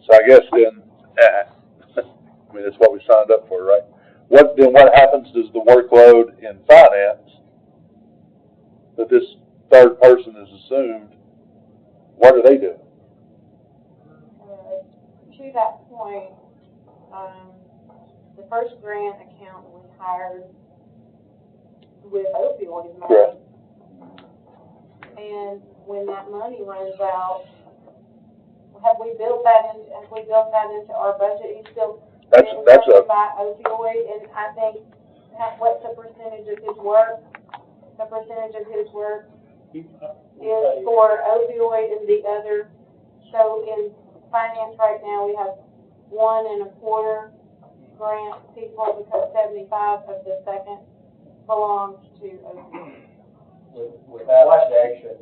So I guess then, I mean, that's what we signed up for, right? What happens does the workload in finance that this third person is assumed What are they doing? To that point, the first grant account we hired with opioid money. Correct. And when that money runs out, have we built that into our budget? He's still That's funded by opioid, and I think, what's the percentage of his work? The percentage of his work is for opioid and the other. So in finance right now, we have 1.25 grant people because 75 of the second belongs to opioid. With that objection,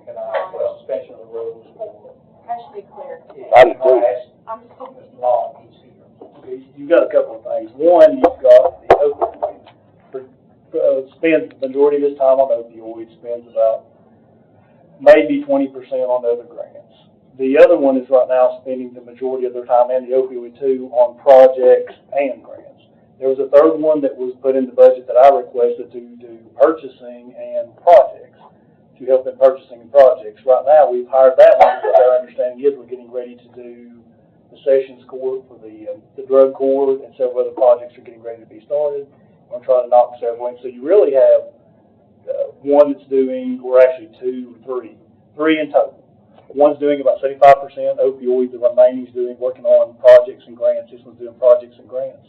can I ask for suspension of the rules for? That should be clear. I agree. I'm just Mr. Long, he's here. Okay, you've got a couple of things. One, you've got the opioid, spends the majority of his time on opioids, spends about maybe 20% on other grants. The other one is right now spending the majority of their time, and the opioid too, on projects and grants. There was a third one that was put in the budget that I requested to do purchasing and projects, to help in purchasing and projects. Right now, we've hired that one because our understanding is we're getting ready to do the Sessions Court for the drug court, and several other projects are getting ready to be started. We're going to try to knock several in. So you really have one that's doing, or actually three in total. One's doing about 75% opioid, the remaining is working on projects and grants. This one's doing projects and grants.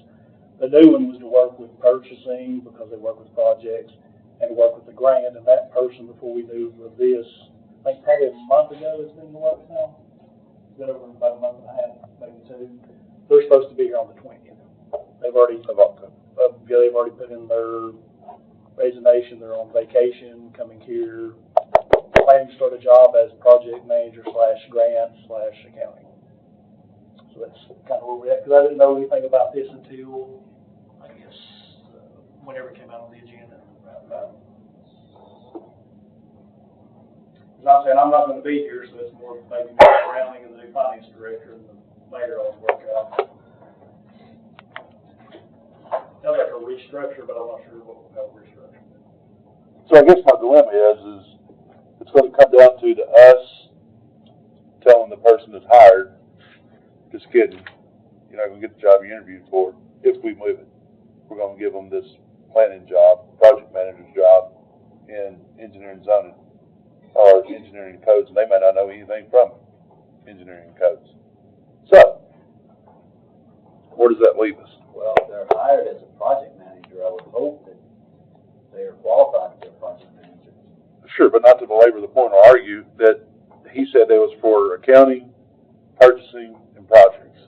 The new one was to work with purchasing because they work with projects, and work with the grant. And that person, before we knew of this, I think probably a month ago, it's been in the works now. It's been over about a month and a half, maybe two. They're supposed to be here on the 20th. They've already put in their resignation. They're on vacation, coming here, planning to start a job as project manager / grant / accounting. So that's kind of where we're at, because I didn't know anything about this until, I guess, whenever it came out on the agenda. As I'm saying, I'm not going to be here, so it's more maybe Mr. Browning and the new finance director and the mayor all work out. Sounds like a restructure, but I'm not sure what we'll have restructure. So I guess my dilemma is it's going to come down to us telling the person that's hired, just kidding, you're not going to get the job you interviewed for if we move it. We're going to give them this planning job, project manager's job in engineering zoning or engineering codes, and they may not know anything from engineering codes. So, where does that leave us? Well, if they're hired as a project manager, I would hope that they are qualified to be a project manager. Sure, but not to belabor the point or argue that he said that was for accounting, purchasing, and projects.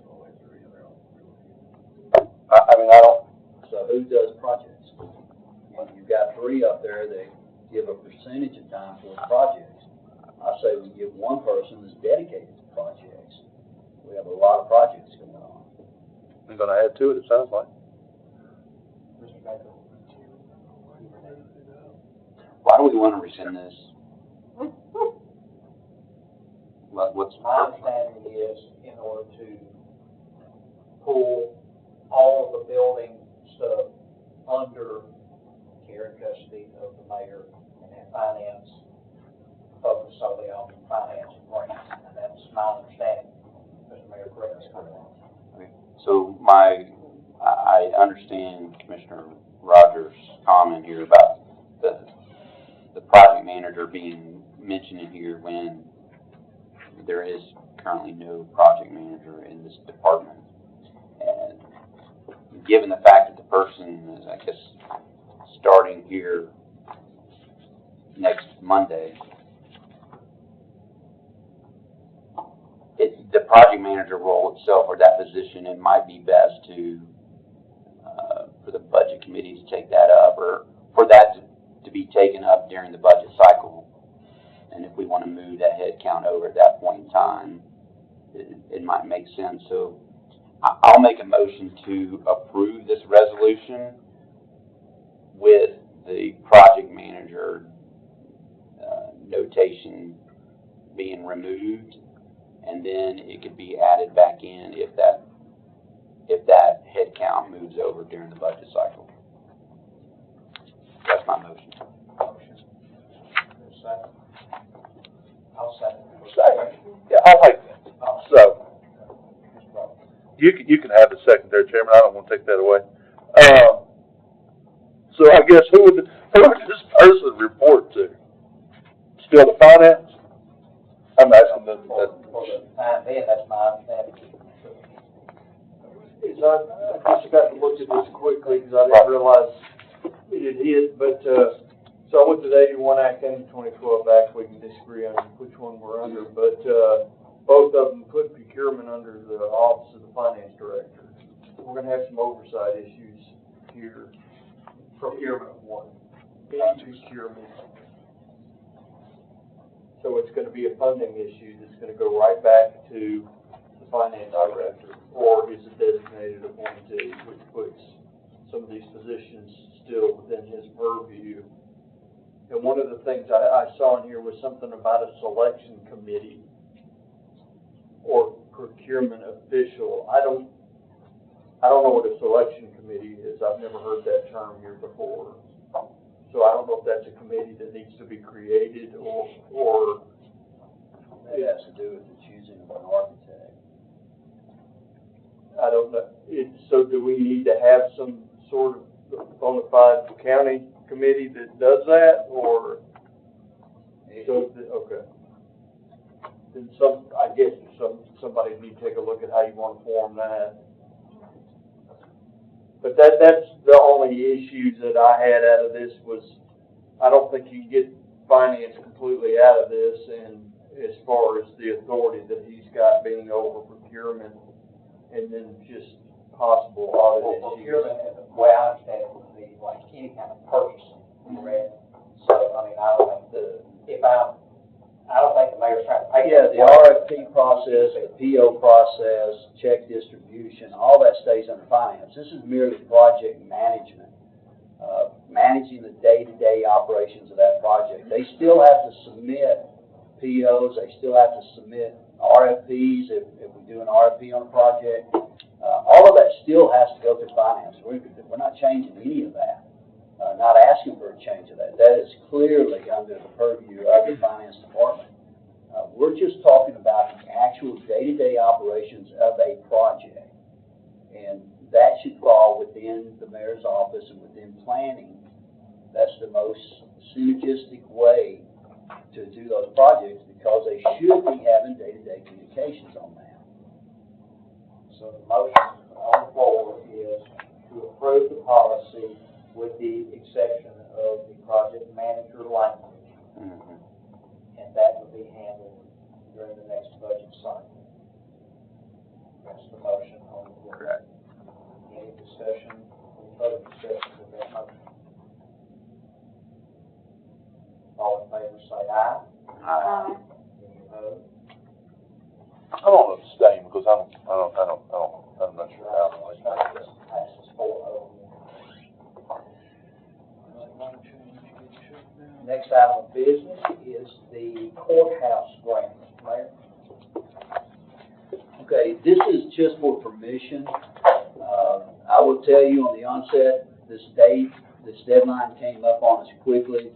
I mean, I don't. So who does projects? When you've got three up there, they give a percentage of time for projects. I say we give one person that's dedicated to projects. We have a lot of projects going on. I'm going to add to it, it sounds like. Why do we want to rescind this? What's My understanding is in order to pull all of the building stuff under care and custody of the mayor and have finance focus solely on finance and grants. And that's my understanding, Mr. Mayor, correct me if I'm wrong. Okay. So I understand Commissioner Rogers' comment here about the project manager being mentioned in here when there is currently no project manager in this department. And given the fact that the person is, I guess, starting here next Monday, the project manager role itself, or that position, it might be best to, for the budget committee to take that up, or for that to be taken up during the budget cycle. And if we want to move that head count over at that point in time, it might make sense. So I'll make a motion to approve this resolution with the project manager notation being removed, and then it could be added back in if that head count moves over during the budget cycle. That's my motion. Second. I'll second. I'll make that. So, you can have the second there, Chairman. I don't want to take that away. So I guess who would this person report to? Still the finance? I'm asking the. For the time being, that's my understanding. I just got to look at this quickly because I didn't realize it had hit, but, so I looked at 81 Act and 2012 Act. We can disagree on which one we're under, but, both of them put procurement under the Office of the Finance Director. We're gonna have some oversight issues here. Procurement one. Procurement. So it's gonna be a funding issue that's gonna go right back to the Finance Director, or is it designated appointee, which puts some of these positions still within his purview. And one of the things I saw in here was something about a selection committee or procurement official. I don't know what a selection committee is. I've never heard that term here before. So I don't know if that's a committee that needs to be created or That has to do with the choosing of an architect. I don't know. So do we need to have some sort of bona fide county committee that does that, or? Okay. Then I guess somebody need to take a look at how you want to form that. But that's the only issue that I had out of this was, I don't think you can get finance completely out of this, and as far as the authority that he's got being over procurement, and then just possible audit issues. Procurement, the way I understand it, would be like any kind of purchasing, correct? So, I mean, I don't think the mayor's trying to pay. Yeah, the RFP process, the PO process, check distribution, all that stays under finance. This is merely project management, managing the day-to-day operations of that project. They still have to submit POs, they still have to submit RFPs if we do an RFP on a project. All of that still has to go through finance. We're not changing any of that, not asking for a change of that. That is clearly under the purview of the finance department. We're just talking about the actual day-to-day operations of a project. And that should fall within the mayor's office and within planning. That's the most synergistic way to do those projects because they should be having day-to-day communications on that. So the motion on the floor is to approve the policy with the exception of the project manager language. Mm-hmm. And that will be handled during the next budget cycle. That's the motion on the floor. Correct. Any discussion, any further discussion with that motion? All in favor say aye. Any opposed? I don't abstain because I'm not sure how I'm like that. Passes 4-0. Next item of business is the courthouse grant. Mayor? Okay, this is just for permission. I will tell you on the onset, this deadline came up on us quickly.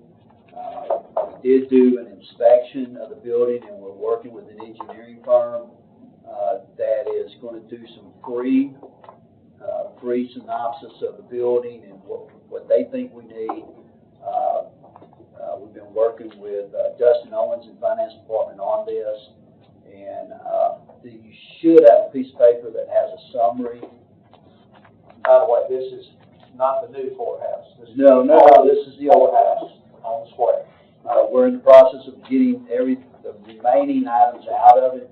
We did do an inspection of the building, and we're working with an engineering firm that is going to do some free synopsis of the building and what they think we need. We've been working with Dustin Owens in Finance Department on this, and you should have a piece of paper that has a summary. By the way, this is not the new courthouse. This is No, this is the old house. On the square. We're in the process of getting the remaining items out of it.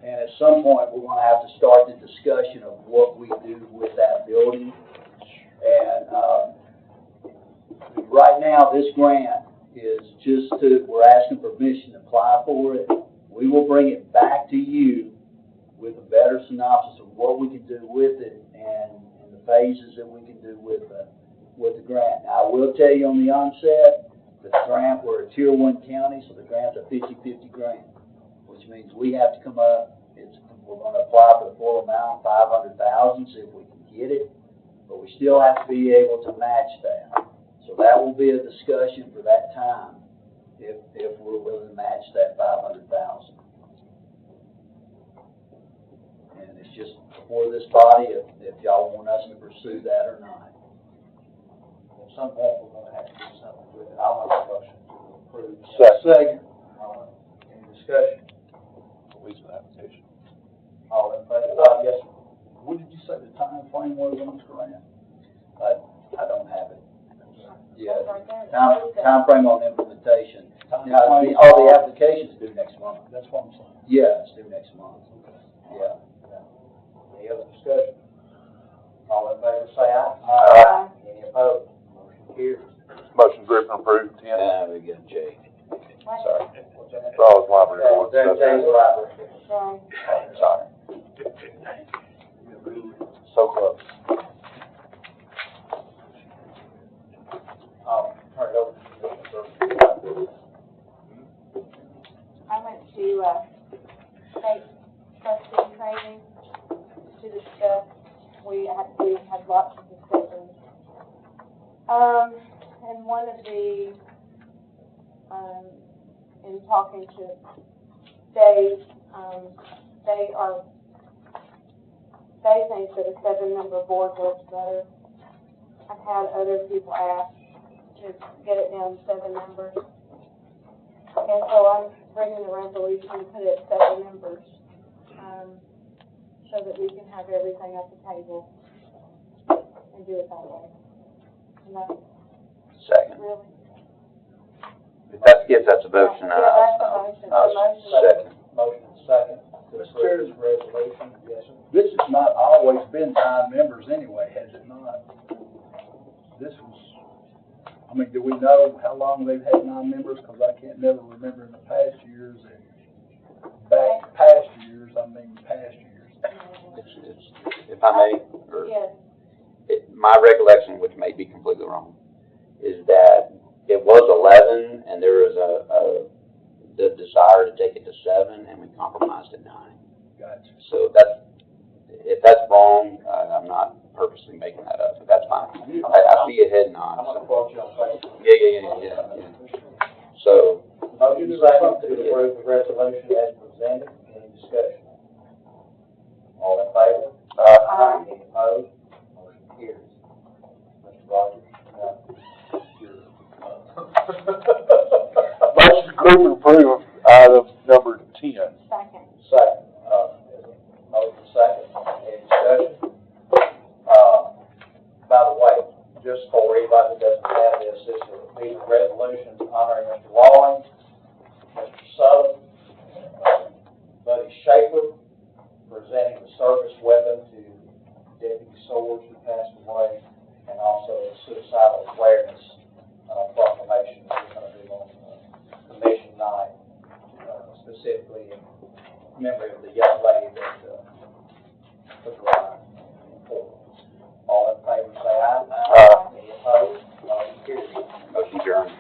And at some point, we're going to have to start the discussion of what we do with that building. And right now, this grant is we're asking permission to apply for it. We will bring it back to you with a better synopsis of what we can do with it and the phases that we can do with the grant. Now, I will tell you on the onset, the grant, we're a Tier 1 county, so the grant's a 50-50 grant, which means we have to come up, we're going to apply for the full amount, $500,000, see if we can get it, but we still have to be able to match that. So that will be a discussion for that time, if we're willing to match that $500,000. And it's just before this body, if y'all want us to pursue that or not. At some point, we're gonna have to do something with it. I'll make a motion to approve. Second. Any discussion? Release an application. All in favor? Yes, sir. What did you say the time frame was on this grant? I don't have it. Yeah, That's right there. time frame on implementation. Time Now, frame. all the applications due next month. That's what I'm saying. Yeah, it's due next month. Yeah. Any other discussion? All in favor, say aye. Aye. Any opposed? Motion carries. Motion Griffin approved, 10. We got Jay. Sorry. What's that? Raw's Library Board. James Library. Right. Sorry. So close. I'll turn it over to you. I went to, state trustee training to discuss, we had lots of discussions. And one of the, in talking to Dave, they think that a 7-member board works better. I've had other people ask to get it down to 7 members. And so I'm bringing the resolution to put it at 7 members, so that we can have everything at the table and do it that way. And that's Second. really. If that's a motion, Yeah, that's the motion. The motion. second. Motion second to Mr. approve this resolution. Yes, sir. This has not always been 9 members anyway, has it not? This was, I mean, do we know how long they've had 9 members? Because I can't never remember in the past years, and past years. If I may, or Yes. my recollection, which may be completely wrong, is that it was 11, and there was the desire to take it to 7, and we compromised at 9. Gotcha. So if that's wrong, I'm not purposely making that up, but that's fine. I see your head nod. I'm gonna quote you on Facebook. Yeah. So, Motion second to approve the resolution as presented. Any discussion? All in favor? Aye. Any opposed? Motion carries. Mr. Rogers? Motion Griffin approved item number 10. Second. Second, motion second, any discussion? By the way, just for anybody that doesn't have this, these are resolutions honoring Mr. Walling, Mr. Southern, Buddy Schaefer, presenting the service weapon to Deputy Swords who passed away, and also the suicidal awareness proclamation that we're going to do on Commission Night, specifically in memory of the young lady that took her life. All in favor, say aye. Aye. Any opposed? Motion carries. motion adjourned.